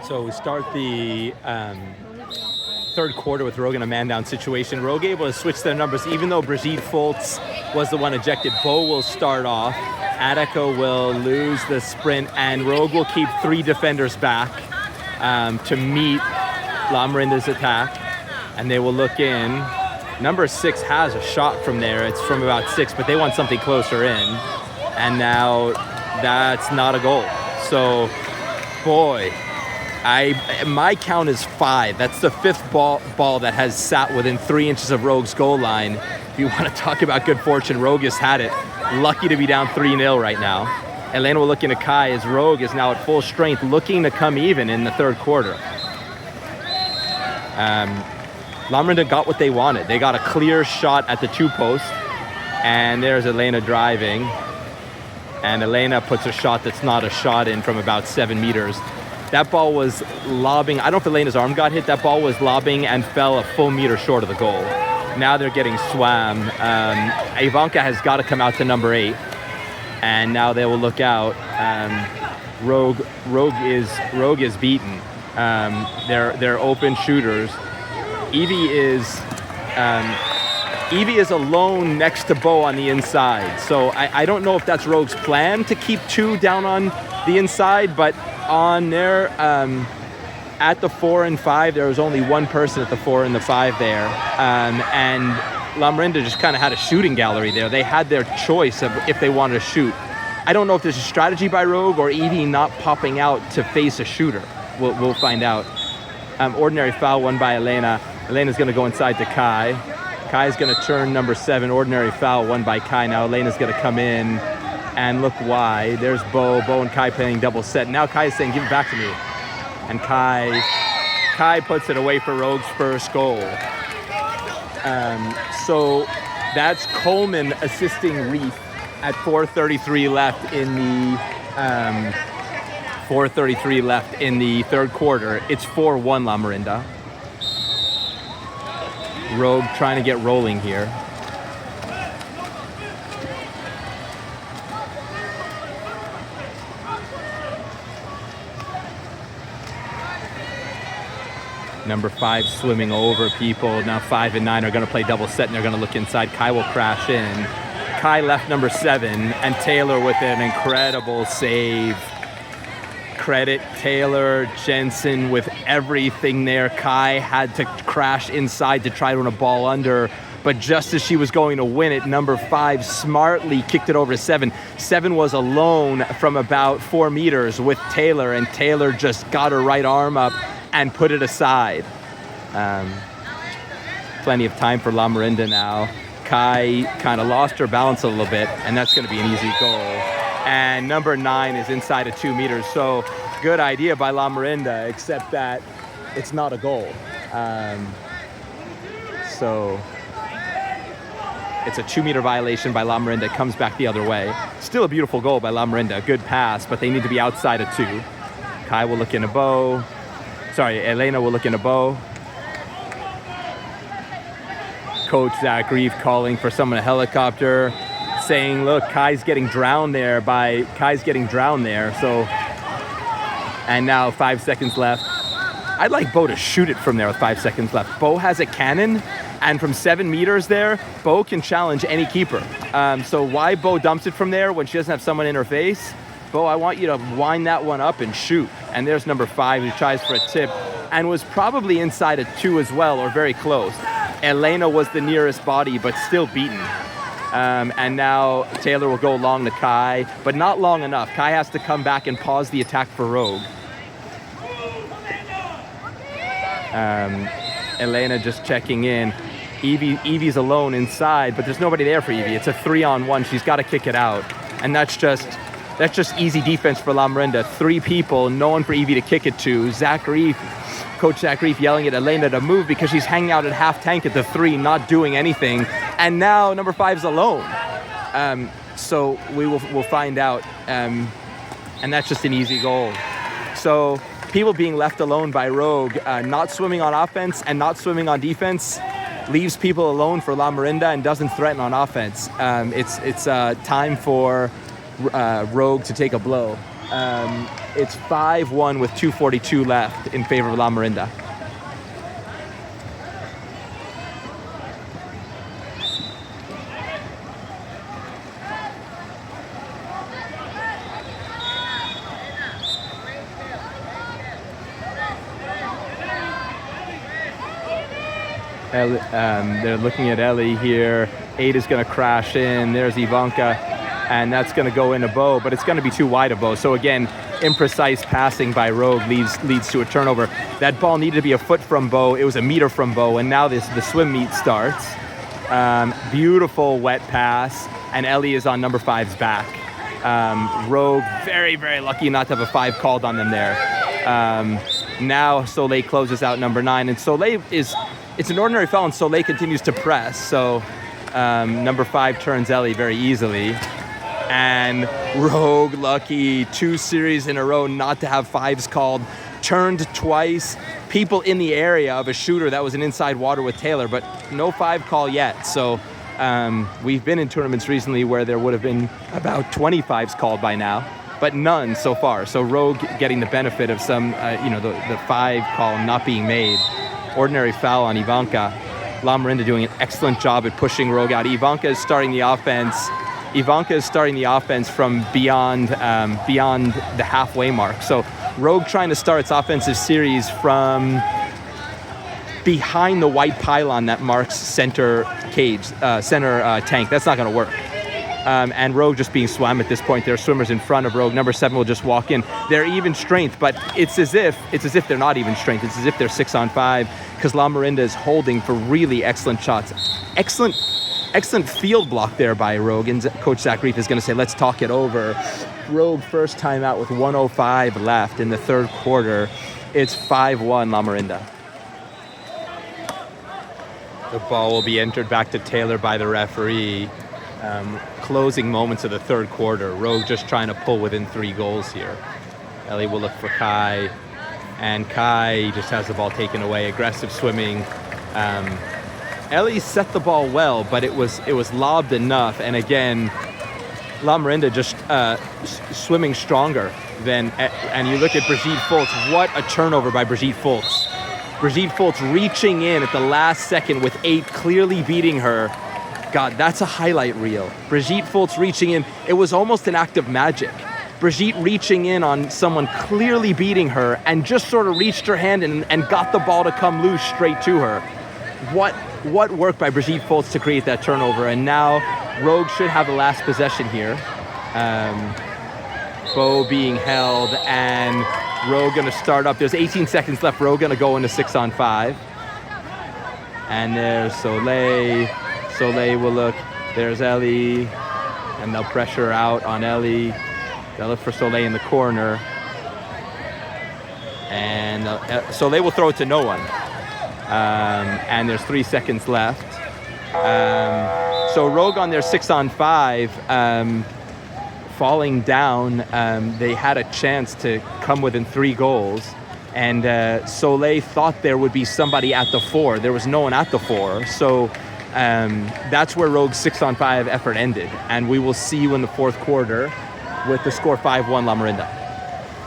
So we start the third quarter with Rogue in a man-down situation. Rogue able to switch their numbers, even though Brigitte Foltz was the one ejected. Bo will start off. Attica will lose the sprint, and Rogue will keep 3 defenders back to meet Lamarinda's attack, and they will look in. Number 6 has a shot from there. It's from about 6, but they want something closer in, and now that's not a goal. So, boy, my count is 5. That's the 5th ball that has sat within 3 inches of Rogue's goal line. If you want to talk about good fortune, Rogue has had it. Lucky to be down 3-0 right now. Elena will look into Kai as Rogue is now at full strength, looking to come even in the third quarter. Lamarinda got what they wanted. They got a clear shot at the 2 post, and there's Elena driving. And Elena puts a shot that's not a shot in from about 7 meters. That ball was lobbing. I don't know if Elena's arm got hit. That ball was lobbing and fell a full meter short of the goal. Now they're getting swam. Ivanka has got to come out to number 8. And now they will look out. Rogue is beaten. They're open shooters. Evie is alone next to Bo on the inside. So I don't know if that's Rogue's plan to keep 2 down on the inside, but on there at the 4 and 5, there was only 1 person at the 4 and the 5 there. And Lamarinda just kind of had a shooting gallery there. They had their choice of if they wanted to shoot. I don't know if there's a strategy by Rogue or Evie not popping out to face a shooter. We'll find out. Ordinary foul won by Elena. Elena's going to go inside to Kai. Kai's going to turn number 7. Ordinary foul won by Kai. Now Elena's going to come in and look wide. There's Bo. Bo and Kai playing double set. Now Kai is saying, give it back to me. And Kai puts it away for Rogue's first goal. So that's Coleman assisting Reef at 4:33 left in the 4:33 left in the third quarter. It's 4-1 Lamarinda. Rogue trying to get rolling here. Number 5 swimming over people. Now 5 and 9 are going to play double set, and they're going to look inside. Kai will crash in. Kai left number 7, and Taylor with an incredible save. Credit Taylor, Jensen with everything there. Kai had to crash inside to try to run a ball under, but just as she was going to win it, number 5 smartly kicked it over to 7. 7 was alone from about 4 meters with Taylor, and Taylor just got her right arm up and put it aside. Plenty of time for Lamarinda now. Kai kind of lost her balance a little bit, and that's going to be an easy goal. And number 9 is inside of 2 meters. So good idea by Lamarinda, except that it's not a goal. So it's a 2-meter violation by Lamarinda. Comes back the other way. Still a beautiful goal by Lamarinda. Good pass, but they need to be outside of 2. Kai will look into Bo. Sorry, Elena will look into Bo. Coach Zach Reef calling for someone a helicopter, saying, look, Kai's getting drowned there. So, and now 5 seconds left. I'd like Bo to shoot it from there with 5 seconds left. Bo has a cannon, and from 7 meters there, Bo can challenge any keeper. So why Bo dumps it from there when she doesn't have someone in her face? Bo, I want you to wind that one up and shoot. And there's number 5 who tries for a tip and was probably inside of 2 as well, or very close. Elena was the nearest body, but still beaten. And now Taylor will go long to Kai, but not long enough. Kai has to come back and pause the attack for Rogue. Elena just checking in. Evie's alone inside, but there's nobody there for Evie. It's a 3-on-1. She's got to kick it out. And that's just easy defense for Lamarinda. 3 people, no one for Evie to kick it to. Coach Zach Reef yelling at Elena to move because she's hanging out at half tank at the 3, not doing anything. And now number 5's alone. So we'll find out. And that's just an easy goal. So people being left alone by Rogue, not swimming on offense and not swimming on defense, leaves people alone for Lamarinda and doesn't threaten on offense. It's time for Rogue to take a blow. It's 5-1 with 2:42 left in favor of La Morinda. They're looking at Ellie here. 8 is going to crash in. There's Ivanka, and that's going to go into Bo, but it's going to be too wide of Bo. So again, imprecise passing by Rogue leads to a turnover. That ball needed to be a foot from Bo. It was a meter from Bo, and now the swim meet starts. Beautiful wet pass, and Ellie is on number 5's back. Rogue, very, very lucky not to have a 5 called on them there. Now Soleil closes out number 9, and Soleil it's an ordinary foul, and Soleil continues to press. So number 5 turns Ellie very easily. And Rogue, lucky, 2 series in a row not to have 5s called. Turned twice. People in the area of a shooter that was an inside water with Taylor, but no 5 call yet. So we've been in tournaments recently where there would have been about 25s called by now, but none so far. So Rogue getting the benefit of some, the 5 call not being made. Ordinary foul on Ivanka. La Morinda doing an excellent job at pushing Rogue out. Ivanka is starting the offense from beyond the halfway mark. So Rogue trying to start its offensive series from behind the white pylon that marks center tank. That's not going to work. And Rogue just being swam at this point. There are swimmers in front of Rogue. Number 7 will just walk in. They're even strength, but it's as if they're not even strength. It's as if they're 6-on-5, because La Morinda is holding for really excellent shots. Excellent field block there by Rogue. And Coach Zach Reef is going to say, let's talk it over. Rogue first time out with 1:05 left in the third quarter. It's 5-1 La Morinda. The ball will be entered back to Taylor by the referee. Closing moments of the third quarter. Rogue just trying to pull within 3 goals here. Ellie will look for Kai, and Kai just has the ball taken away. Aggressive swimming. Ellie set the ball well, but it was lobbed enough. And again, La Morinda just swimming stronger than. And you look at Brigitte Foltz. What a turnover by Brigitte Foltz. Brigitte Foltz reaching in at the last second with 8 clearly beating her. God, that's a highlight reel. Brigitte Foltz reaching in. It was almost an act of magic. Brigitte reaching in on someone clearly beating her and just sort of reached her hand and got the ball to come loose straight to her. What work by Brigitte Foltz to create that turnover. And now Rogue should have the last possession here. Bo being held, and Rogue going to start up. There's 18 seconds left. Rogue going to go into 6-on-5. And there's Soleil. Soleil will look. There's Ellie. And they'll pressure out on Ellie. They'll look for Soleil in the corner. And Soleil will throw it to no one. And there's 3 seconds left. So Rogue on their 6-on-5, falling down, they had a chance to come within 3 goals. And Soleil thought there would be somebody at the 4. There was no one at the 4. So that's where Rogue's 6-on-5 effort ended. And we will see you in the fourth quarter with the score 5-1 La Morinda.